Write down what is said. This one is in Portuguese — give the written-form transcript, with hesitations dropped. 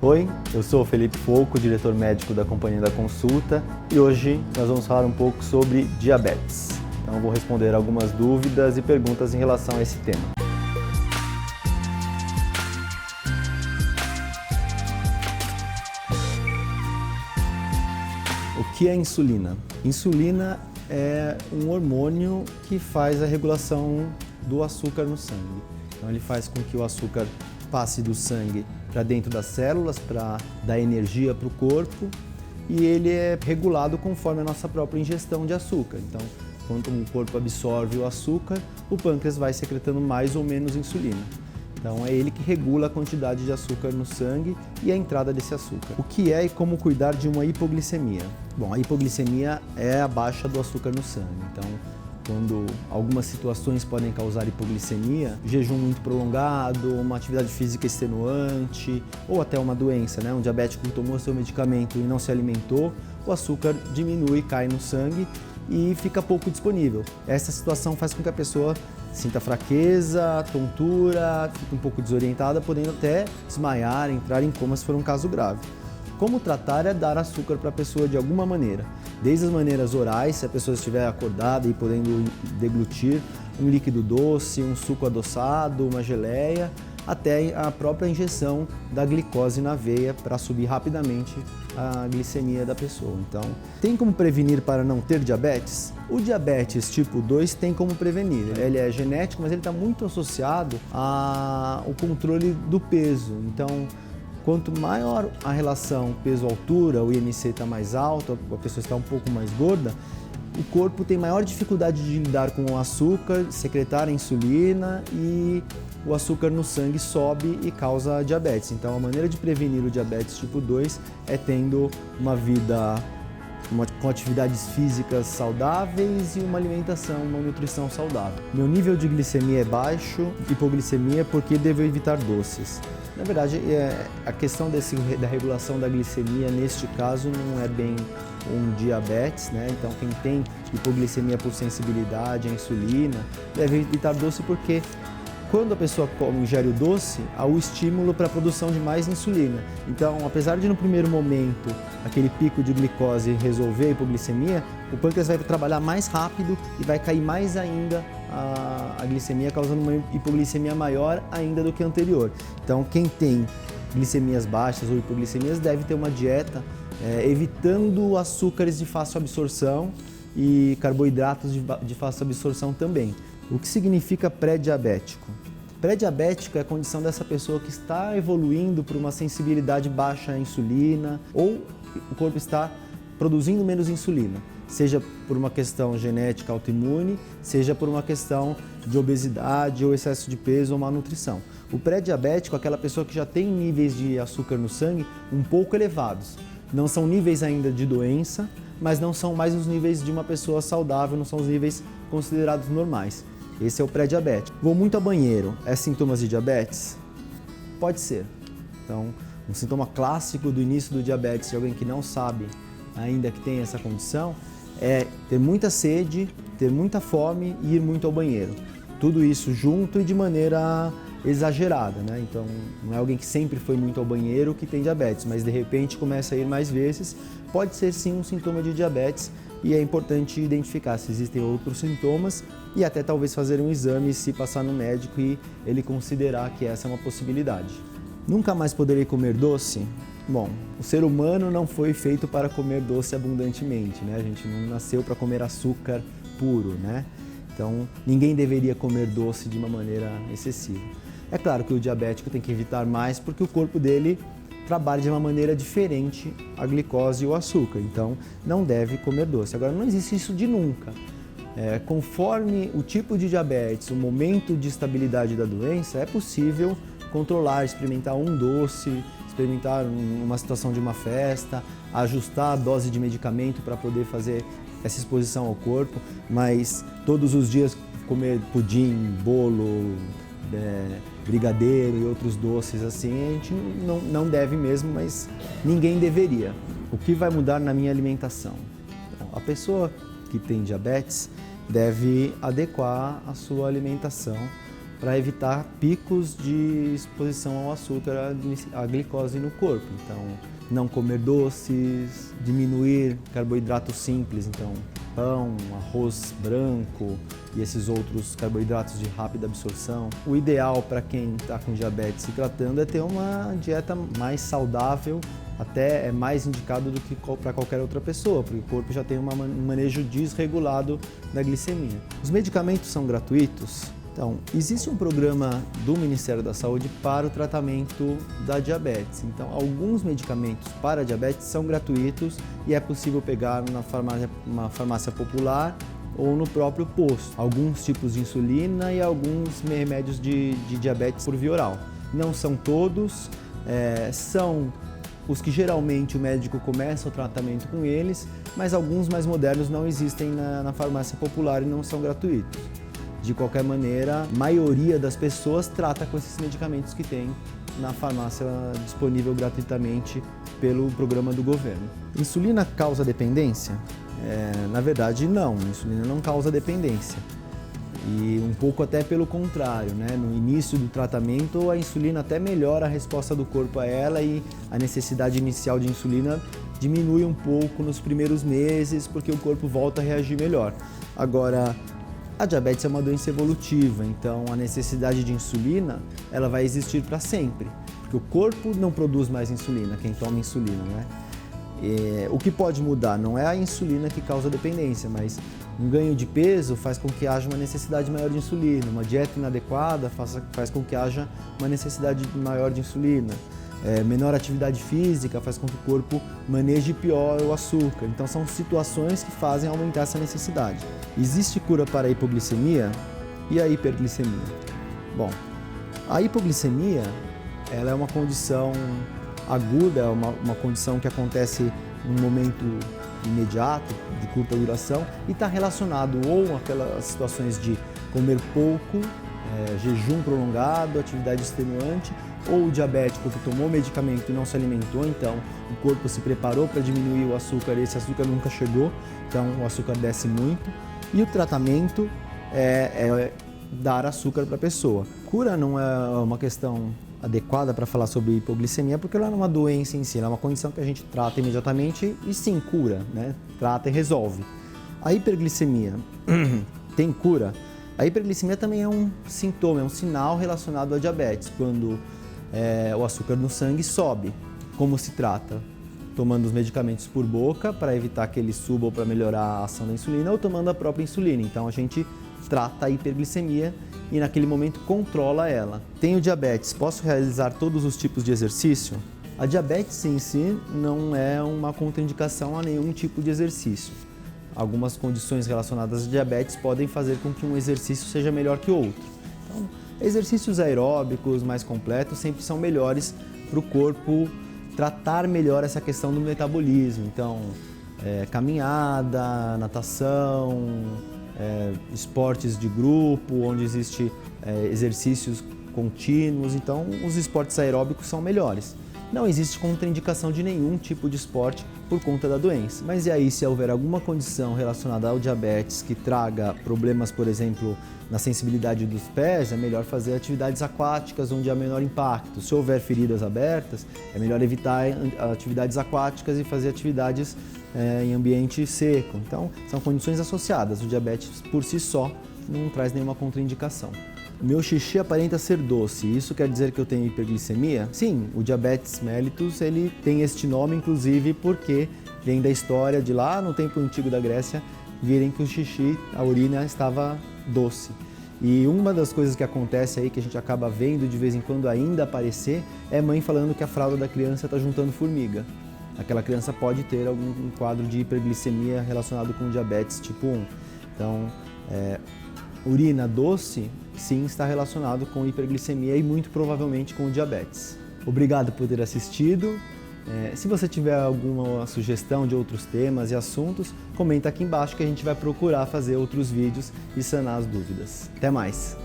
Oi, eu sou o Felipe Foucault, diretor médico da Companhia da Consulta, e hoje nós vamos falar um pouco sobre diabetes. Então eu vou responder algumas dúvidas e perguntas em relação a esse tema. O que é insulina? Insulina é um hormônio que faz a regulação do açúcar no sangue. Então ele faz com que o açúcar passe do sangue para dentro das células, para dar energia para o corpo, e ele é regulado conforme a nossa própria ingestão de açúcar. Então, quando o corpo absorve o açúcar, o pâncreas vai secretando mais ou menos insulina. Então é ele que regula a quantidade de açúcar no sangue e a entrada desse açúcar. O que é e como cuidar de uma hipoglicemia? Bom, a hipoglicemia é a baixa do açúcar no sangue. Então, quando algumas situações podem causar hipoglicemia, jejum muito prolongado, uma atividade física extenuante ou até uma doença, né? Um diabético que tomou seu medicamento e não se alimentou, o açúcar diminui, cai no sangue e fica pouco disponível. Essa situação faz com que a pessoa sinta fraqueza, tontura, fique um pouco desorientada, podendo até desmaiar, entrar em coma se for um caso grave. Como tratar é dar açúcar para a pessoa de alguma maneira, desde as maneiras orais, se a pessoa estiver acordada e podendo deglutir um líquido doce, um suco adoçado, uma geleia, até a própria injeção da glicose na veia para subir rapidamente a glicemia da pessoa. Então, tem como prevenir para não ter diabetes? O diabetes tipo 2 tem como prevenir. Ele é genético, mas ele está muito associado ao controle do peso. Então, quanto maior a relação peso-altura, o IMC está mais alto, a pessoa está um pouco mais gorda, o corpo tem maior dificuldade de lidar com o açúcar, secretar a insulina e o açúcar no sangue sobe e causa diabetes. Então a maneira de prevenir o diabetes tipo 2 é tendo uma vida com atividades físicas saudáveis e uma alimentação, uma nutrição saudável. Meu nível de glicemia é baixo, hipoglicemia, porque devo evitar doces. Na verdade, a questão da regulação da glicemia, neste caso, não é bem um diabetes, né? Então, quem tem hipoglicemia por sensibilidade à insulina deve evitar doce porque quando a pessoa ingere o doce, há o estímulo para a produção de mais insulina. Então, apesar de no primeiro momento aquele pico de glicose resolver a hipoglicemia, o pâncreas vai trabalhar mais rápido e vai cair mais ainda a glicemia, causando uma hipoglicemia maior ainda do que a anterior. Então, quem tem glicemias baixas ou hipoglicemias deve ter uma dieta evitando açúcares de fácil absorção e carboidratos de fácil absorção também. O que significa pré-diabético? Pré-diabético é a condição dessa pessoa que está evoluindo para uma sensibilidade baixa à insulina ou o corpo está produzindo menos insulina, seja por uma questão genética autoimune, seja por uma questão de obesidade ou excesso de peso ou malnutrição. O pré-diabético é aquela pessoa que já tem níveis de açúcar no sangue um pouco elevados. Não são níveis ainda de doença, mas não são mais os níveis de uma pessoa saudável, não são os níveis considerados normais. Esse é o pré-diabético. Vou muito ao banheiro. É sintomas de diabetes? Pode ser. Então, um sintoma clássico do início do diabetes de alguém que não sabe ainda que tem essa condição é ter muita sede, ter muita fome e ir muito ao banheiro. Tudo isso junto e de maneira exagerada, né? Então, não é alguém que sempre foi muito ao banheiro que tem diabetes, mas de repente começa a ir mais vezes. Pode ser sim um sintoma de diabetes e é importante identificar se existem outros sintomas e até talvez fazer um exame se passar no médico e ele considerar que essa é uma possibilidade. Nunca mais poderei comer doce? Bom, o ser humano não foi feito para comer doce abundantemente, né? A gente não nasceu para comer açúcar puro, né? Então, ninguém deveria comer doce de uma maneira excessiva. É claro que o diabético tem que evitar mais porque o corpo dele trabalha de uma maneira diferente a glicose e o açúcar, então não deve comer doce. Agora, não existe isso de nunca. Conforme o tipo de diabetes, o momento de estabilidade da doença, é possível controlar, experimentar um doce, experimentar uma situação de uma festa, ajustar a dose de medicamento para poder fazer essa exposição ao corpo, mas todos os dias comer pudim, bolo, brigadeiro e outros doces assim, a gente não deve mesmo, mas ninguém deveria. O que vai mudar na minha alimentação? A pessoa que tem diabetes deve adequar a sua alimentação para evitar picos de exposição ao açúcar, à glicose no corpo. Então, não comer doces, diminuir carboidratos simples, então pão, arroz branco e esses outros carboidratos de rápida absorção. O ideal para quem está com diabetes se tratando é ter uma dieta mais saudável, até é mais indicado do que para qualquer outra pessoa, porque o corpo já tem um manejo desregulado da glicemia. Os medicamentos são gratuitos. Então, existe um programa do Ministério da Saúde para o tratamento da diabetes. Então, alguns medicamentos para diabetes são gratuitos e é possível pegar uma farmácia popular ou no próprio posto. Alguns tipos de insulina e alguns remédios de diabetes por via oral. Não são todos, são os que geralmente o médico começa o tratamento com eles, mas alguns mais modernos não existem na farmácia popular e não são gratuitos. De qualquer maneira, a maioria das pessoas trata com esses medicamentos que tem na farmácia disponível gratuitamente pelo programa do governo. Insulina causa dependência? Na verdade, não. Insulina não causa dependência. E um pouco até pelo contrário, né? No início do tratamento, a insulina até melhora a resposta do corpo a ela e a necessidade inicial de insulina diminui um pouco nos primeiros meses, porque o corpo volta a reagir melhor. Agora, a diabetes é uma doença evolutiva, então a necessidade de insulina ela vai existir para sempre, porque o corpo não produz mais insulina, quem toma insulina, né? O que pode mudar não é a insulina que causa dependência, mas um ganho de peso faz com que haja uma necessidade maior de insulina, uma dieta inadequada faz com que haja uma necessidade maior de insulina. Menor atividade física faz com que o corpo maneje pior o açúcar. Então são situações que fazem aumentar essa necessidade. Existe cura para a hipoglicemia e a hiperglicemia? Bom, a hipoglicemia ela é uma condição aguda, é uma condição que acontece num momento imediato, de curta duração, e está relacionado ou aquelas situações de comer pouco, jejum prolongado, atividade extenuante, ou o diabético que tomou medicamento e não se alimentou, então o corpo se preparou para diminuir o açúcar e esse açúcar nunca chegou, então o açúcar desce muito. E o tratamento é dar açúcar para a pessoa. Cura não é uma questão adequada para falar sobre hipoglicemia, porque ela não é uma doença em si, ela é uma condição que a gente trata imediatamente e sim cura, né? Trata e resolve. A hiperglicemia tem cura? A hiperglicemia também é um sintoma, é um sinal relacionado à diabetes, quando o açúcar no sangue sobe. Como se trata? Tomando os medicamentos por boca para evitar que eles subam para melhorar a ação da insulina ou tomando a própria insulina. Então a gente trata a hiperglicemia e naquele momento controla ela. Tenho diabetes, posso realizar todos os tipos de exercício? A diabetes em si não é uma contraindicação a nenhum tipo de exercício. Algumas condições relacionadas à diabetes podem fazer com que um exercício seja melhor que outro. Então, exercícios aeróbicos mais completos sempre são melhores para o corpo tratar melhor essa questão do metabolismo. Então, caminhada, natação, esportes de grupo, onde existe exercícios contínuos. Então, os esportes aeróbicos são melhores. Não existe contraindicação de nenhum tipo de esporte por conta da doença. Mas e aí, se houver alguma condição relacionada ao diabetes que traga problemas, por exemplo, na sensibilidade dos pés, é melhor fazer atividades aquáticas onde há menor impacto. Se houver feridas abertas, é melhor evitar atividades aquáticas e fazer atividades em ambiente seco. Então, são condições associadas. O diabetes por si só não traz nenhuma contraindicação. Meu xixi aparenta ser doce, isso quer dizer que eu tenho hiperglicemia? Sim, o diabetes mellitus ele tem este nome inclusive porque vem da história de lá no tempo antigo da Grécia, virem que o xixi, a urina estava doce. E uma das coisas que acontece aí, que a gente acaba vendo de vez em quando ainda aparecer, é mãe falando que a fralda da criança está juntando formiga. Aquela criança pode ter algum quadro de hiperglicemia relacionado com diabetes tipo 1. Então, urina doce, sim, está relacionado com hiperglicemia e muito provavelmente com diabetes. Obrigado por ter assistido. Se você tiver alguma sugestão de outros temas e assuntos, comenta aqui embaixo que a gente vai procurar fazer outros vídeos e sanar as dúvidas. Até mais!